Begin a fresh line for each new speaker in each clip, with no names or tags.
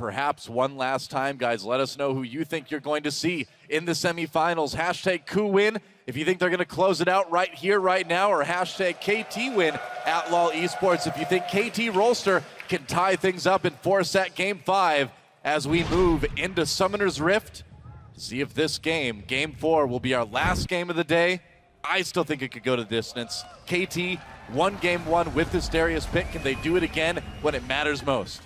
perhaps one last time. Guys, let us know who you think you're going to see in the semifinals. Hashtag KOO win if you think they're going to close it out right here, right now, or hashtag KT win at LOL Esports if you think KT Rolster can tie things up in 4-set Game 5 as we move into Summoner's Rift. See if this game, Game 4, will be our last game of the day. I still think it could go to distance. KT won Game 1 with this Darius pick. Can they do it again when it matters most?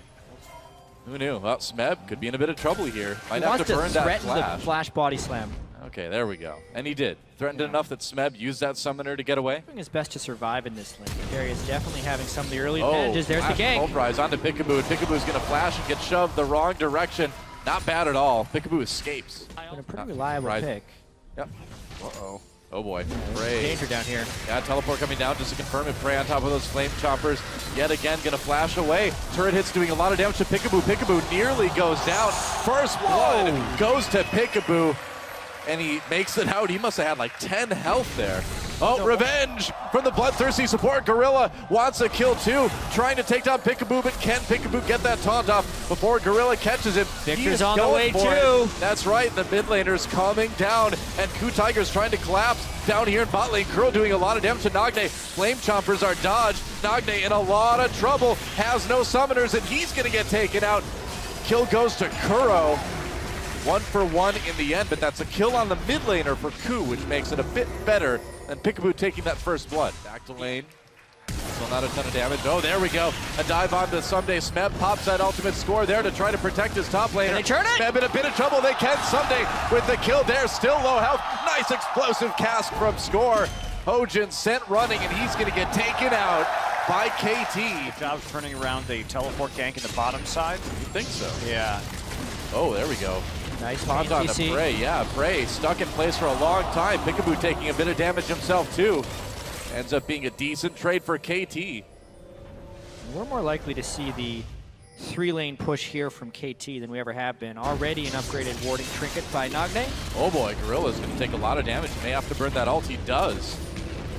Who knew? Well, Smeb could be in a bit of trouble here. Might have to burn that flash.
The flash body slam.
Okay, there we go. And he did. Threatened enough that Smeb used that summoner to get away.
Doing his best to survive in this lane. Darius definitely having some of the early advantages. There's the gank.
Pulverize onto Peekaboo, and Peekaboo's going to flash and get shoved the wrong direction. Not bad at all. Peekaboo escapes.
Been a pretty reliable pick.
Yep. Uh-oh. Oh boy. Prey.
Danger down here.
Yeah, teleport coming down just to confirm it. Prey on top of those flame choppers. Yet again, gonna flash away. Turret hits doing a lot of damage to Peekaboo. Peekaboo nearly goes down. First blood goes to Peekaboo. And he makes it out. He must have had like 10 health there. Oh, revenge from the bloodthirsty support. Gorilla wants a kill too. Trying to take down Peekaboo, but can Peekaboo get that taunt off before Gorilla catches him?
Victor's on the way too.
That's right, the mid laner's coming down, and KOO Tiger's trying to collapse down here in bot lane. Kuro doing a lot of damage to Nagne. Flame Chompers are dodged. Nagne in a lot of trouble, has no summoners, and he's gonna get taken out. Kill goes to Kuro. 1 for 1 in the end, but that's a kill on the mid laner for KOO, which makes it a bit better than Peekaboo taking that first blood. Back to lane. Still not a ton of damage. Oh, there we go. A dive onto Someday. Smeb pops that ultimate score there to try to protect his top laner.
Can they turn it?
Smeb in a bit of trouble. They can. Someday with the kill there. Still low health. Nice explosive cast from Score. Hojin sent running, and he's going to get taken out by KT.
Good job turning around the teleport gank in the bottom side.
You think so?
Yeah.
Oh, there we go.
Nice
Taunt on to Prey, yeah, Prey stuck in place for a long time. Peekaboo taking a bit of damage himself too. Ends up being a decent trade for KT.
We're more likely to see the 3-lane push here from KT than we ever have been. Already an upgraded warding trinket by Nagne.
Oh boy, Gorilla's gonna take a lot of damage. He may have to burn that ult, he does.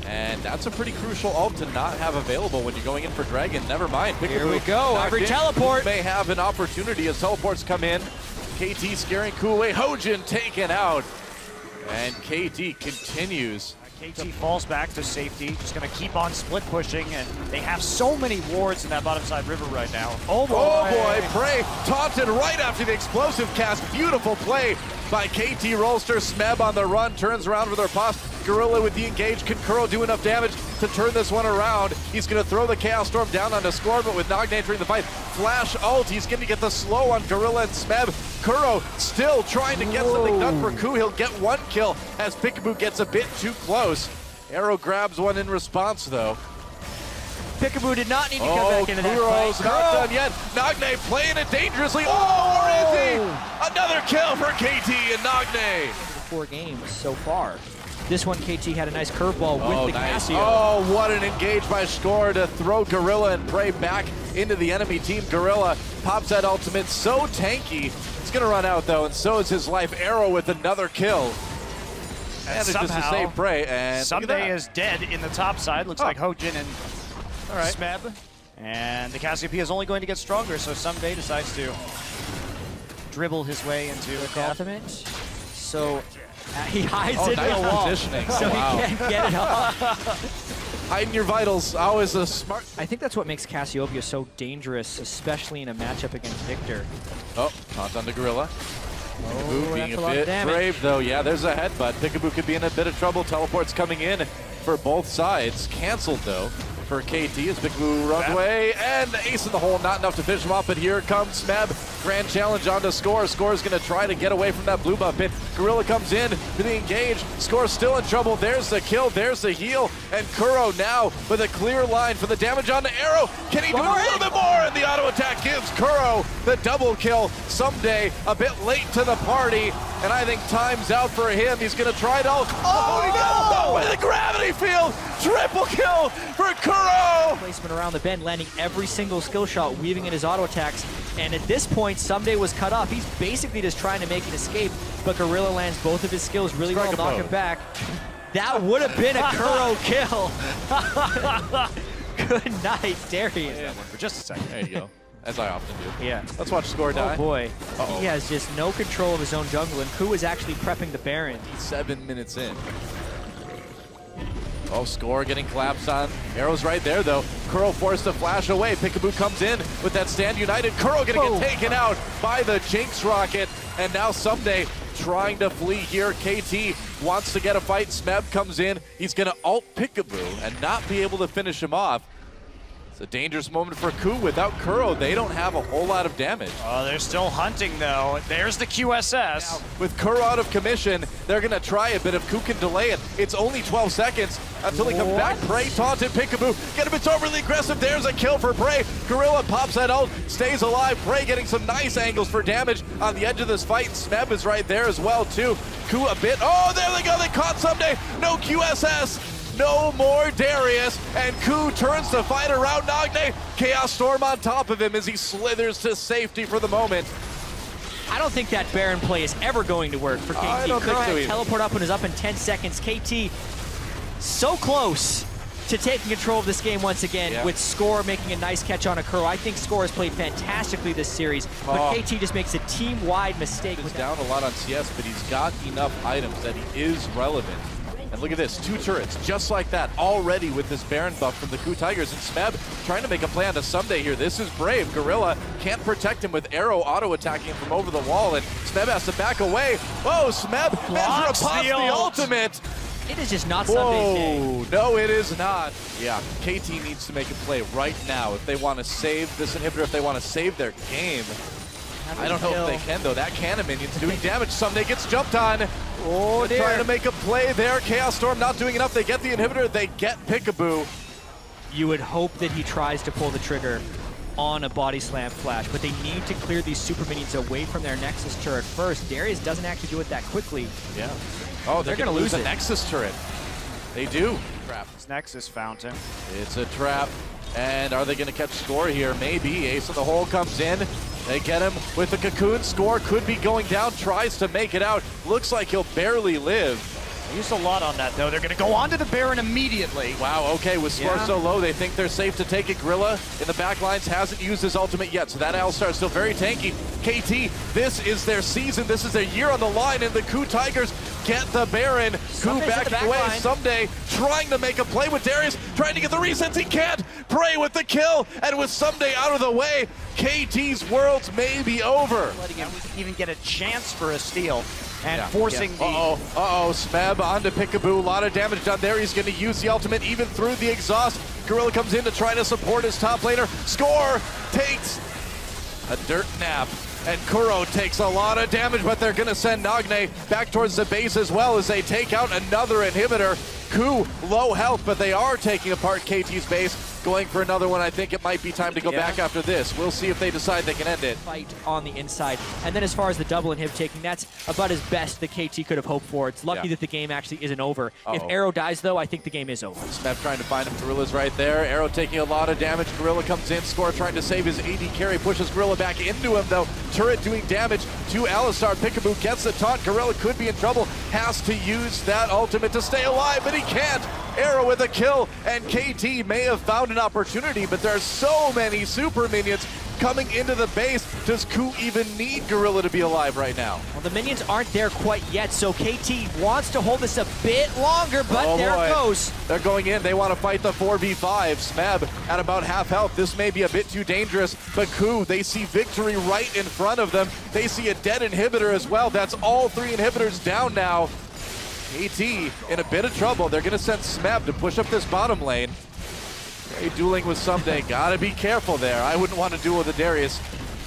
And that's a pretty crucial ult to not have available when you're going in for Dragon. Never mind, Peekaboo.
Here we go, every teleport.
May have an opportunity as teleports come in. KT scaring KOO away. Hojin taken out. And KT continues.
KT falls back to safety. Just going to keep on split pushing. And they have so many wards in that bottom side river right now.
Oh boy, Prey taunted right after the explosive cast. Beautiful play by KT Rolster. Smeb on the run, turns around with her pop. Gorilla with the engage. Can Kuro do enough damage to turn this one around? He's going to throw the Chaos Storm down on the Score, but with Nagne entering the fight, flash ult. He's going to get the slow on Gorilla and Smeb. Kuro still trying to get something done for KOO. He'll get 1 kill as Peekaboo gets a bit too close. Arrow grabs one in response, though.
Peekaboo did not need to come back into that
Kuro's
fight.
not done yet. Nagne playing it dangerously. Oh, or is he? Another kill for KT and Nagne.
4 games so far. This one, KT had a nice curveball with the Casio.
Oh, what an engage by Score to throw Gorilla and Prey back into the enemy team. Gorilla pops that ultimate, so tanky. It's going to run out, though, and so is his life. Arrow with another kill.
And
somehow, to save Prey. And
Someday is dead in the top side. Looks like Hojin and Smeb. And the Cassiopeia is only going to get stronger, so Someday decides to dribble his way into the
ultimate. So he hides in the wall,
positioning.
so he can't get it off.
Hiding your vitals, always a smart.
I think that's what makes Cassiopeia so dangerous, especially in a matchup against Victor.
Oh, taunt on the Gorilla.
Oh,
being a bit brave, though. Yeah, there's a headbutt. Peekaboo could be in a bit of trouble. Teleports coming in for both sides. Canceled, though, for KT as Peekaboo runs away. And the ace in the hole, not enough to finish him off, but here comes Smeb. Grand challenge onto Score. Score's going to try to get away from that blue buff pit. Gorilla comes in to the engage. Score's still in trouble. There's the kill. There's the heal. And Kuro now with a clear line for the damage on the Arrow. Can he do a little bit more? And the auto attack gives Kuro the double kill. Someday a bit late to the party. And I think time's out for him. He's going to try to... Oh, no! With a gravity field. Triple kill for Kuro.
Placement around the bend, landing every single skill shot, weaving in his auto attacks. And at this point, Someday was cut off. He's basically just trying to make an escape, but Gorilla lands both of his skills really well, knock him back. That would have been a Kuro kill. Good night, Darius.
Yeah, for just a second.
There you go. as I often do.
Yeah.
Let's watch Score die.
Oh boy. He has just no control of his own jungle, and KOO is actually prepping the Baron.
7 minutes in. Oh, Score getting collapsed on. Arrow's right there, though. KOO forced to flash away. Peekaboo comes in with that stand united. KOO gonna get taken out by the Jinx Rocket. And now Someday trying to flee here. KT wants to get a fight. Smeb comes in. He's gonna ult Peekaboo and not be able to finish him off. It's a dangerous moment for KOO. Without KOO, they don't have a whole lot of damage.
Oh, they're still hunting, though. There's the QSS.
Now, with KOO out of commission, they're going to try a bit. If KOO can delay it, it's only 12 seconds until he comes back. Prey taunted Peekaboo. Get him, it's overly aggressive. There's a kill for Prey. Gorilla pops that ult, stays alive. Prey getting some nice angles for damage on the edge of this fight. Smeb is right there as well, too. KOO a bit. Oh, there they go. They caught Someday. No QSS. No more Darius, and KOO turns to fight around Nagne. Chaos Storm on top of him as he slithers to safety for the moment.
I don't think that Baron play is ever going to work for KT.
I don't think so either.
Teleport up and is up in 10 seconds. KT so close to taking control of this game once again, with Score making a nice catch on a KOO. I think Score has played fantastically this series, but KT just makes a team-wide mistake.
He's down a lot on CS, but he's got enough items that he is relevant. And look at this, 2 turrets, just like that, already with this Baron buff from the KOO Tigers. And Smeb trying to make a play on to Someday here. This is brave. Gorilla can't protect him with Arrow auto-attacking him from over the wall, and Smeb has to back away. Whoa, Smeb pops the ultimate.
It is just not Sunday's day.
No, it is not. Yeah, KT needs to make a play right now if they want to save this inhibitor, if they want to save their game. I don't know if they can, though. That cannon minion's doing damage. Someday gets jumped on. Oh, they're trying to make a play there. Chaos Storm not doing enough. They get the inhibitor. They get Peekaboo.
You would hope that he tries to pull the trigger on a body slam flash, but they need to clear these super minions away from their Nexus turret first. Darius doesn't actually do it that quickly.
Yeah. Oh, they're going to lose a Nexus turret. They do.
Trap. This Nexus fountain.
It's a trap. And are they going to catch Score here? Maybe. Ace of the Hole comes in. They get him with the Cocoon. Score could be going down. Tries to make it out. Looks like he'll barely live.
They used a lot on that, though. They're going to go on to the Baron immediately.
Wow, okay. With Score so low, they think they're safe to take it. Gorilla in the back lines hasn't used his ultimate yet, so that Alistar is still very tanky. KT, this is their season. This is their year on the line, and the KOO Tigers get the Baron. KOO backing away. Someday trying to make a play with Darius, trying to get the resets. He can't. Prey with the kill, and with Someday out of the way, KT's worlds may be over.
Letting him even get a chance for a steal. And forcing the...
Smeb onto Peekaboo. A lot of damage done there. He's going to use the ultimate even through the exhaust. Gorilla comes in to try to support his top laner. Score takes a dirt nap. And KOO takes a lot of damage, but they're going to send Nagne back towards the base as well as they take out another inhibitor. KOO low health, but they are taking apart KT's base. Going for another one. I think it might be time to go back after this. We'll see if they decide they can end it.
Fight on the inside. And then as far as the double inhib taking, that's about as best that KT could have hoped for. It's lucky that the game actually isn't over. If Arrow dies, though, I think the game is over.
Smeb trying to find him. Gorilla's right there. Arrow taking a lot of damage. Gorilla comes in. Score trying to save his AD carry. Pushes Gorilla back into him, though. Turret doing damage to Alistar. Peekaboo gets the taunt. Gorilla could be in trouble. Has to use that ultimate to stay alive, but he can't. Arrow with a kill, and KT may have found an opportunity, but there are so many super minions coming into the base. Does KOO even need Gorilla to be alive right now?
Well, the minions aren't there quite yet, so KT wants to hold this a bit longer, but there it goes.
They're going in. They want to fight the 4v5. Smeb at about half health. This may be a bit too dangerous, but KOO, they see victory right in front of them. They see a dead inhibitor as well. That's all 3 inhibitors down now. KT in a bit of trouble. They're going to send Smeb to push up this bottom lane. Very dueling with Someday. Gotta be careful there. I wouldn't want to duel with a Darius,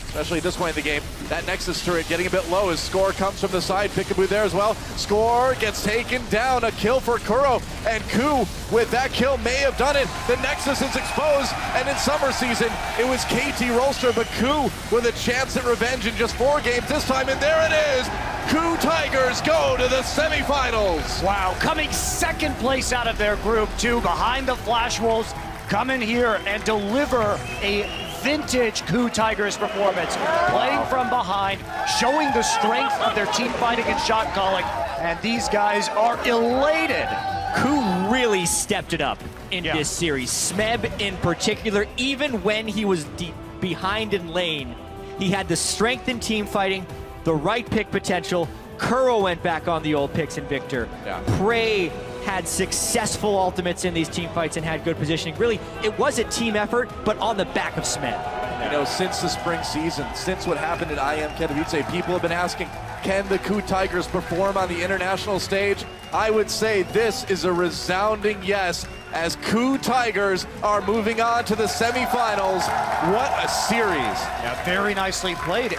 especially at this point in the game. That Nexus turret getting a bit low as Score comes from the side. Peekaboo there as well. Score gets taken down. A kill for KOO, and KOO with that kill may have done it. The Nexus is exposed, and in summer season, it was KT Rolster, but KOO with a chance at revenge in just 4 games this time, and there it is. KOO Tigers go to the semifinals.
Wow, coming second place out of their group, too, behind the Flash Wolves. Come in here and deliver a vintage KOO Tigers performance. Playing from behind, showing the strength of their team fighting and shot calling, and these guys are elated.
KOO really stepped it up in this series. Smeb in particular, even when he was behind in lane. He had the strength in team fighting, the right pick potential. KOO went back on the old picks in Victor.
Yeah.
Prey had successful ultimates in these team fights and had good positioning. Really, it was a team effort, but on the back of Smith.
You know, since the spring season, since what happened at IM Katowice, people have been asking, can the KOO Tigers perform on the international stage? I would say this is a resounding yes, as KOO Tigers are moving on to the semifinals. What a series.
Yeah, very nicely played.